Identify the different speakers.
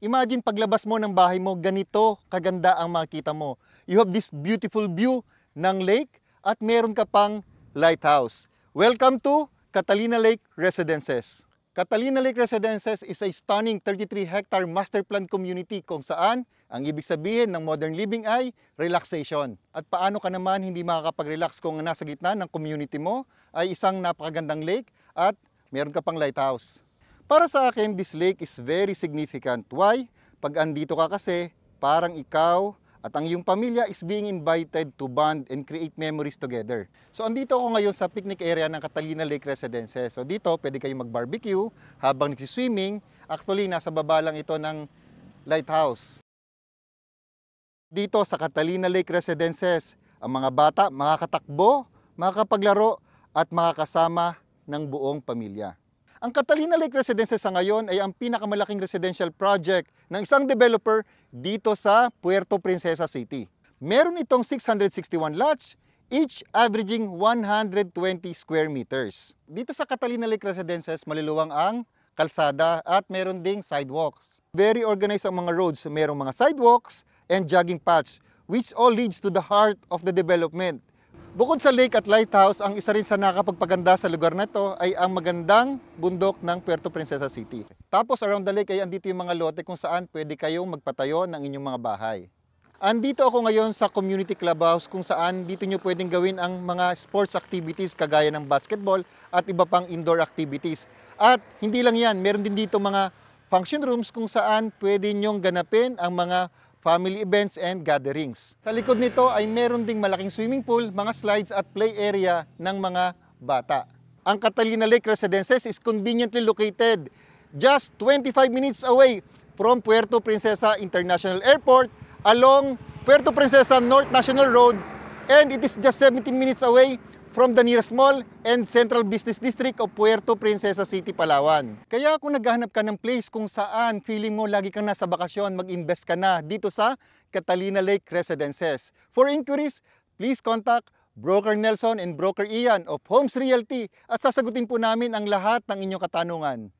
Speaker 1: Imagine paglabas mo ng bahay mo, ganito kaganda ang makikita mo. You have this beautiful view ng lake at meron ka pang lighthouse. Welcome to Catalina Lake Residences. Catalina Lake Residences is a stunning 33-hectare master plan community kung saan ang ibig sabihin ng modern living ay relaxation. At paano ka naman hindi makakapag-relax kung nasa gitna ng community mo ay isang napakagandang lake at meron ka pang lighthouse. Para sa akin, this lake is very significant. Why? Pag andito ka kasi, parang ikaw at ang iyong pamilya is being invited to bond and create memories together. So andito ako ngayon sa picnic area ng Catalina Lake Residences. So dito, pwede kayong mag-barbecue habang nagsiswimming. Actually, nasa baba lang ito ng lighthouse. Dito sa Catalina Lake Residences, ang mga bata makakatakbo, makakapaglaro at makakasama ng buong pamilya. Ang Catalina Lake Residences sa ngayon ay ang pinakamalaking residential project ng isang developer dito sa Puerto Princesa City. Meron itong 661 lots, each averaging 120 square meters. Dito sa Catalina Lake Residences, maluluwang ang kalsada at meron ding sidewalks. Very organized ang mga roads, merong mga sidewalks and jogging paths, which all leads to the heart of the development. Bukod sa lake at lighthouse, ang isa rin sa nakakapagpaganda sa lugar na ito ay ang magandang bundok ng Puerto Princesa City. Tapos around the lake ay andito yung mga lote kung saan pwede kayong magpatayo ng inyong mga bahay. Andito ako ngayon sa community clubhouse kung saan dito nyo pwedeng gawin ang mga sports activities kagaya ng basketball at iba pang indoor activities. At hindi lang yan, meron din dito mga function rooms kung saan pwede nyong ganapin ang mga family events and gatherings. Sa likod nito ay meron ding malaking swimming pool, mga slides at play area ng mga bata. Ang Catalina Lake Residences is conveniently located just 25 minutes away from Puerto Princesa International Airport along Puerto Princesa North National Road, and it is just 17 minutes away from the nearest mall and central business district of Puerto Princesa City, Palawan. Kaya kung naghahanap ka ng place kung saan feeling mo lagi kang nasa bakasyon, mag-invest ka na dito sa Catalina Lake Residences. For inquiries, please contact Broker Nelson and Broker Ian of Homes Realty at sasagutin po namin ang lahat ng inyong katanungan.